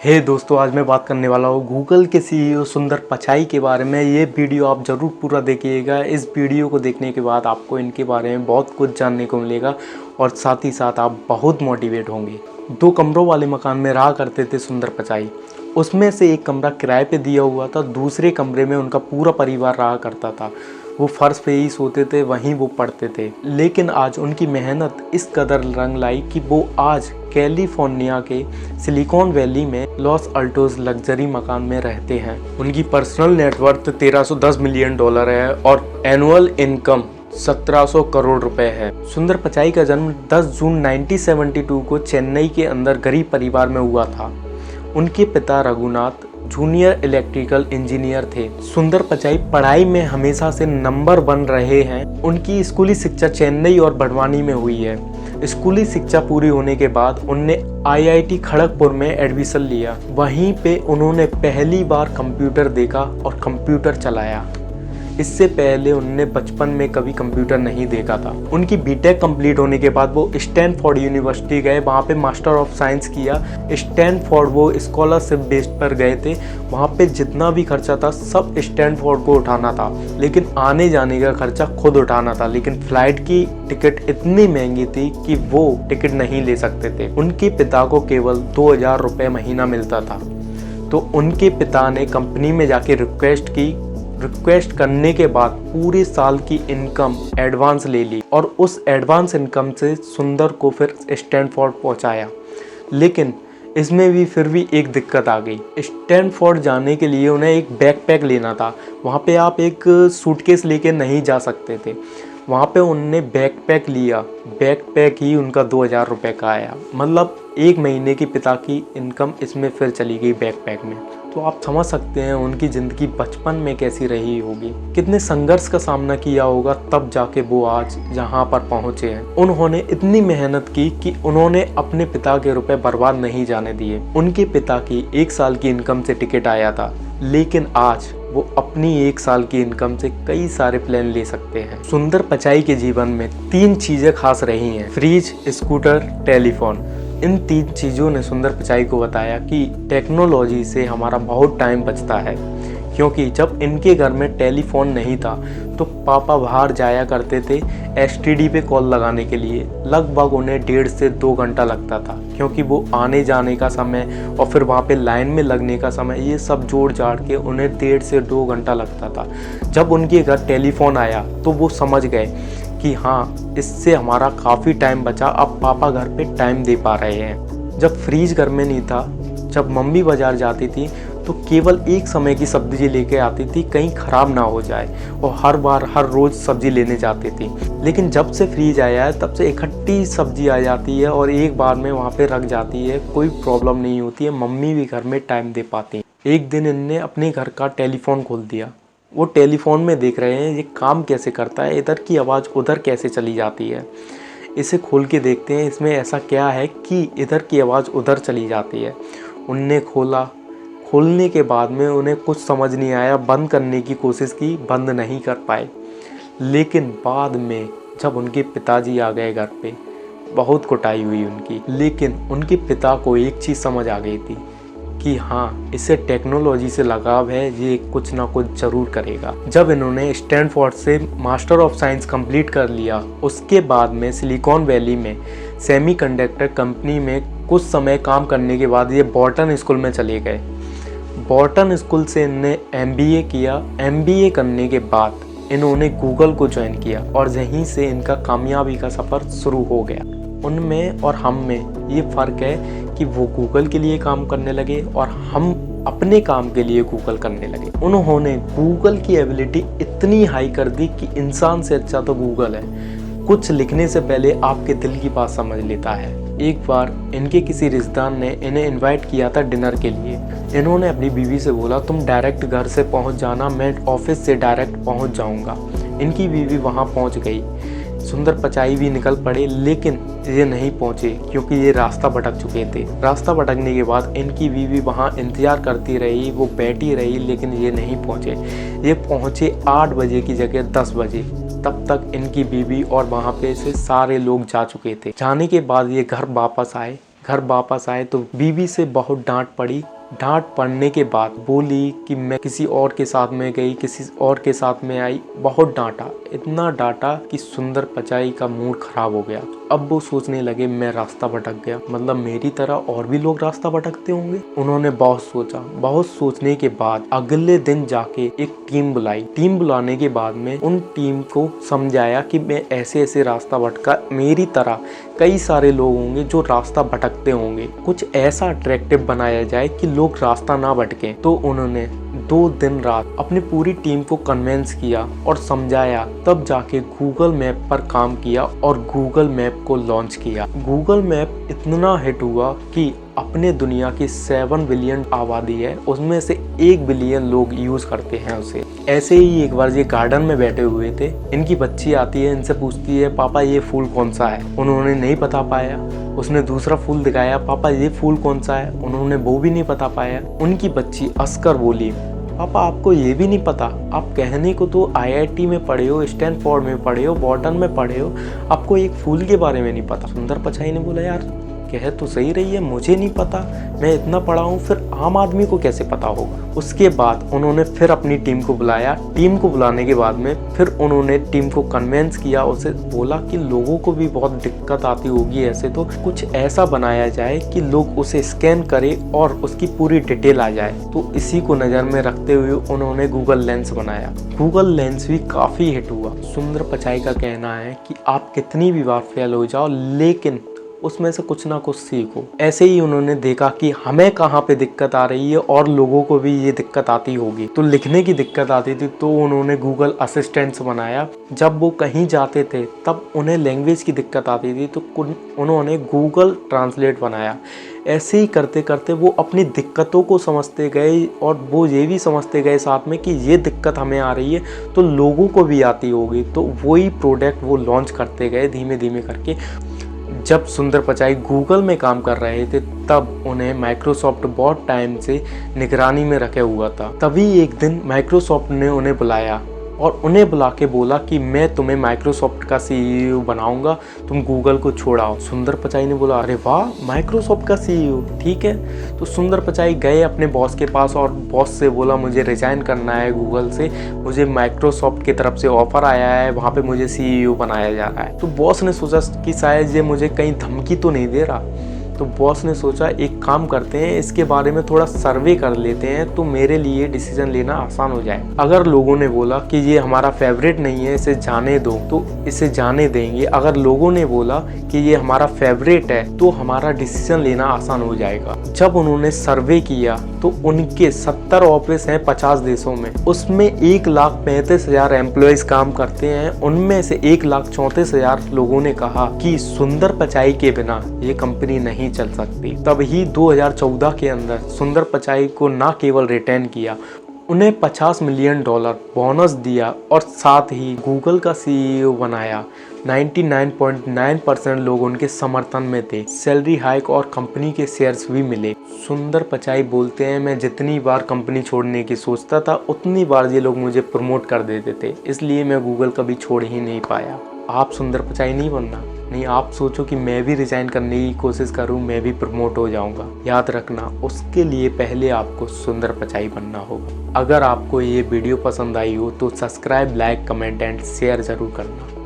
दोस्तों, आज मैं बात करने वाला हूँ गूगल के सीईओ सुंदर पिचाई के बारे में। ये वीडियो आप ज़रूर पूरा देखिएगा। इस वीडियो को देखने के बाद आपको इनके बारे में बहुत कुछ जानने को मिलेगा और साथ ही साथ आप बहुत मोटिवेट होंगे। 2 कमरों वाले मकान में रहा करते थे सुंदर पिचाई। उसमें से एक कमरा किराए पे दिया हुआ था, दूसरे कमरे में उनका पूरा परिवार रहा करता था। वो फर्श पे ही सोते थे, वहीं वो पढ़ते थे। लेकिन आज उनकी मेहनत इस कदर रंग लाई कि वो आज कैलिफोर्निया के सिलिकॉन वैली में लॉस अल्टोस लग्जरी मकान में रहते हैं। उनकी पर्सनल नेटवर्थ $1310 मिलियन है और एनुअल इनकम 1700 करोड़ रुपए है। सुंदर पिचाई का जन्म 10 जून 1972 को चेन्नई के अंदर गरीब परिवार में हुआ था। उनके पिता रघुनाथ जूनियर इलेक्ट्रिकल इंजीनियर थे। सुंदर पिचाई पढ़ाई में हमेशा से नंबर 1 रहे हैं। उनकी स्कूली शिक्षा चेन्नई और बड़वानी में हुई है। स्कूली शिक्षा पूरी होने के बाद उनने आईआईटी खड़गपुर में एडमिशन लिया। वहीं पे उन्होंने पहली बार कंप्यूटर देखा और कंप्यूटर चलाया। इससे पहले उन्होंने बचपन में कभी कंप्यूटर नहीं देखा था। उनकी बीटेक कंप्लीट होने के बाद वो स्टैनफोर्ड यूनिवर्सिटी गए, वहाँ पे मास्टर ऑफ साइंस किया। स्टैनफोर्ड वो स्कॉलरशिप बेस्ड पर गए थे। वहाँ पे जितना भी खर्चा था सब स्टैनफोर्ड को उठाना था, लेकिन आने जाने का खर्चा खुद उठाना था। लेकिन फ्लाइट की टिकट इतनी महंगी थी कि वो टिकट नहीं ले सकते थे। उनके पिता को केवल 2000 रुपये महीना मिलता था। तो उनके पिता ने कंपनी में जाके रिक्वेस्ट करने के बाद पूरे साल की इनकम एडवांस ले ली और उस एडवांस इनकम से सुंदर को फिर स्टैनफोर्ड पहुंचाया। लेकिन इसमें भी फिर भी एक दिक्कत आ गई। स्टैनफोर्ड जाने के लिए उन्हें एक बैकपैक लेना था। वहाँ पे आप एक सूटकेस लेके नहीं जा सकते थे। वहाँ पे उनने बैकपैक लिया। बैकपैक ही उनका 2000 रुपये का आया। मतलब 1 महीने की पिता की इनकम इसमें फिर चली गई बैकपैक में। तो आप समझ सकते हैं उनकी ज़िंदगी बचपन में कैसी रही होगी, कितने संघर्ष का सामना किया होगा, तब जाके वो आज जहाँ पर पहुँचे हैं। उन्होंने इतनी मेहनत की कि उन्होंने अपने पिता के रुपए बर्बाद नहीं जाने दिए। उनके पिता की 1 साल की इनकम से टिकट आया था, लेकिन आज वो अपनी 1 साल की इनकम से कई सारे प्लान ले सकते हैं। सुंदर पिचाई के जीवन में 3 चीज़ें खास रही हैं: फ्रिज, स्कूटर, टेलीफोन। इन 3 चीज़ों ने सुंदर पिचाई को बताया कि टेक्नोलॉजी से हमारा बहुत टाइम बचता है। क्योंकि जब इनके घर में टेलीफोन नहीं था तो पापा बाहर जाया करते थे एसटीडी पे कॉल लगाने के लिए। लगभग उन्हें 1.5 से 2 घंटा लगता था, क्योंकि वो आने जाने का समय और फिर वहाँ पे लाइन में लगने का समय, ये सब जोड़ जाड़ के उन्हें 1.5 से 2 घंटा लगता था। जब उनके घर टेलीफोन आया तो वो समझ गए कि हाँ, इससे हमारा काफ़ी टाइम बचा। अब पापा घर पे टाइम दे पा रहे हैं। जब फ्रीज घर में नहीं था, जब मम्मी बाज़ार जाती थी तो केवल एक समय की सब्जी लेके आती थी, कहीं ख़राब ना हो जाए, और हर रोज़ सब्जी लेने जाती थी। लेकिन जब से फ्रीज आया है तब से इकट्ठी सब्जी आ जाती है और एक बार में वहाँ पे रख जाती है, कोई प्रॉब्लम नहीं होती है। मम्मी भी घर में टाइम दे पाती हैं। एक दिन इनने अपने घर का टेलीफोन खोल दिया। वो टेलीफोन में देख रहे हैं ये काम कैसे करता है, इधर की आवाज़ उधर कैसे चली जाती है। इसे खोल के देखते हैं इसमें ऐसा क्या है कि इधर की आवाज़ उधर चली जाती है। उनने खोलने के बाद में उन्हें कुछ समझ नहीं आया। बंद करने की कोशिश की, बंद नहीं कर पाए। लेकिन बाद में जब उनके पिताजी आ गए घर पे, बहुत कुटाई हुई उनकी, लेकिन उनके पिता को एक चीज़ समझ आ गई थी कि हाँ, इसे टेक्नोलॉजी से लगाव है, ये कुछ ना कुछ ज़रूर करेगा। जब इन्होंने स्टैनफोर्ड से मास्टर ऑफ साइंस कंप्लीट कर लिया, उसके बाद में सिलिकॉन वैली में सेमीकंडक्टर कंपनी में कुछ समय काम करने के बाद ये बॉर्टन स्कूल में चले गए। बॉर्टन स्कूल से इन्होंने एमबीए किया। एमबीए करने के बाद इन्होंने गूगल को ज्वाइन किया और यहीं से इनका कामयाबी का सफ़र शुरू हो गया। उनमें और हम में ये फ़र्क है कि वो गूगल के लिए काम करने लगे और हम अपने काम के लिए गूगल करने लगे। उन्होंने गूगल की एबिलिटी इतनी हाई कर दी कि इंसान से अच्छा तो गूगल है। कुछ लिखने से पहले आपके दिल की बात समझ लेता है। एक बार इनके किसी रिश्तेदार ने इन्हें इनवाइट किया था डिनर के लिए। इन्होंने अपनी बीवी से बोला, तुम डायरेक्ट घर से पहुंच जाना, मैं ऑफिस से डायरेक्ट पहुंच जाऊंगा। इनकी बीवी वहां पहुंच गई। सुंदर पिचाई भी निकल पड़े, लेकिन ये नहीं पहुंचे क्योंकि ये रास्ता भटक चुके थे। रास्ता भटकने के बाद इनकी बीवी वहां इंतज़ार करती रही, वो बैठी रही, लेकिन ये नहीं पहुंचे। ये पहुंचे 8 बजे की जगह 10 बजे। तब तक इनकी बीवी और वहाँ पे से सारे लोग जा चुके थे। जाने के बाद ये घर वापस आए घर वापस आए तो बीवी से बहुत डांट पड़ी। डांट पड़ने के बाद बोली कि मैं किसी और के साथ में गई, किसी और के साथ में आई। बहुत डांटा, इतना डांटा कि सुंदर पिचाई का मूड खराब हो गया। अब वो सोचने लगे मैं रास्ता भटक गया, मतलब मेरी तरह और भी लोग रास्ता भटकते होंगे। उन्होंने बहुत सोचा। बहुत सोचने के बाद अगले दिन जाके एक टीम बुलाई। टीम बुलाने के बाद में उन टीम को समझाया कि मैं ऐसे ऐसे रास्ता भटका, मेरी तरह कई सारे लोग होंगे जो रास्ता भटकते होंगे, कुछ ऐसा अट्रैक्टिव बनाया जाए कि लोग रास्ता ना भटके। तो उन्होंने 2 दिन रात अपनी पूरी टीम को कन्विंस किया और समझाया, तब जाके गूगल मैप पर काम किया और गूगल मैप को लॉन्च किया। गूगल मैप इतना हिट हुआ कि अपने दुनिया की 7 बिलियन आबादी है, उसमें से 1 बिलियन लोग यूज करते हैं उसे। ऐसे ही एक बार ये गार्डन में बैठे हुए थे, इनकी बच्ची आती है, इनसे पूछती है पापा ये फूल कौन सा है। उन्होंने नहीं बता पाया। उसने दूसरा फूल दिखाया, पापा ये फूल कौन सा है। उन्होंने वो भी नहीं बता पाया। उनकी बच्ची हंसकर बोली, पापा आपको ये भी नहीं पता, आप कहने को तो IIT में पढ़े हो, स्टैनफोर्ड में पढ़े हो, बॉटन में पढ़े हो, आपको एक फूल के बारे में नहीं पता। सुंदर पिचाई ने बोला यार कह तो सही रही है, मुझे नहीं पता, मैं इतना पढ़ा हूँ, फिर आम आदमी को कैसे पता होगा। उसके बाद उन्होंने फिर अपनी टीम को बुलाया। टीम को बुलाने के बाद में फिर उन्होंने टीम को कन्विंस किया, उसे बोला कि लोगों को भी बहुत दिक्कत आती होगी ऐसे, तो कुछ ऐसा बनाया जाए कि लोग उसे स्कैन करें और उसकी पूरी डिटेल आ जाए। तो इसी को नज़र में रखते हुए उन्होंने गूगल लेंस बनाया। गूगल लेंस भी काफ़ी हिट हुआ। सुंदर पिचाई का कहना है कि आप कितनी भी बार फेल हो जाओ, लेकिन उसमें से कुछ ना कुछ सीखो। ऐसे ही उन्होंने देखा कि हमें कहाँ पे दिक्कत आ रही है और लोगों को भी ये दिक्कत आती होगी। तो लिखने की दिक्कत आती थी, तो उन्होंने गूगल असिस्टेंट्स बनाया। जब वो कहीं जाते थे तब उन्हें लैंग्वेज की दिक्कत आती थी, तो उन्होंने गूगल ट्रांसलेट बनाया। ऐसे ही करते करते वो अपनी दिक्कतों को समझते गए और वो ये भी समझते गए साथ में कि ये दिक्कत हमें आ रही है तो लोगों को भी आती होगी। तो वही प्रोडक्ट वो लॉन्च करते गए धीमे धीमे करके। जब सुंदर पिचाई गूगल में काम कर रहे थे तब उन्हें माइक्रोसॉफ्ट बहुत टाइम से निगरानी में रखे हुआ था। तभी एक दिन माइक्रोसॉफ्ट ने उन्हें बुलाया और उन्हें बुला के बोला कि मैं तुम्हें माइक्रोसॉफ्ट का CEO बनाऊंगा, तुम गूगल को छोड़ाओ। सुंदर पिचाई ने बोला अरे वाह, माइक्रोसॉफ्ट का CEO, ठीक है। तो सुंदर पिचाई गए अपने बॉस के पास और बॉस से बोला मुझे रिजाइन करना है गूगल से, मुझे माइक्रोसॉफ्ट की तरफ से ऑफर आया है, वहाँ पे मुझे CEO बनाया जा रहा है। तो बॉस ने सोचा कि शायद ये मुझे कहीं धमकी तो नहीं दे रहा। तो बॉस ने सोचा एक काम करते हैं, इसके बारे में थोड़ा सर्वे कर लेते हैं तो मेरे लिए डिसीजन लेना आसान हो जाए। अगर लोगों ने बोला कि ये हमारा फेवरेट नहीं है, इसे जाने दो, तो इसे जाने देंगे। अगर लोगों ने बोला कि ये हमारा फेवरेट है तो हमारा डिसीजन लेना आसान हो जाएगा। जब उन्होंने सर्वे किया तो उनके 70 ऑफिस हैं 50 देशों में, उसमें 1,35,000 एम्प्लॉयज काम करते हैं। उनमें से 1,34,000 लोगों ने कहा कि सुंदर पिचाई के बिना ये कंपनी नहीं चल सकती। तभी 2014 के अंदर सुंदर पिचाई को ना केवल रिटेन किया, उन्हें $50 मिलियन बोनस दिया और साथ ही गूगल का CEO बनाया। 99.9% लोग उनके समर्थन में थे। सैलरी हाइक और कंपनी के शेयर्स भी मिले। सुंदर पिचाई बोलते हैं मैं जितनी बार कंपनी छोड़ने की सोचता था उतनी बार ये लोग मुझे प्रमोट कर देते थे, इसलिए मैं गूगल कभी छोड़ ही नहीं पाया। आप सुंदर पिचाई नहीं बनना, नहीं आप सोचो कि मैं भी रिजाइन करने की कोशिश करूं, मैं भी प्रमोट हो जाऊंगा। याद रखना, उसके लिए पहले आपको सुंदर पिचाई बनना होगा। अगर आपको ये वीडियो पसंद आई हो तो subscribe, like, comment and share ज़रूर करना।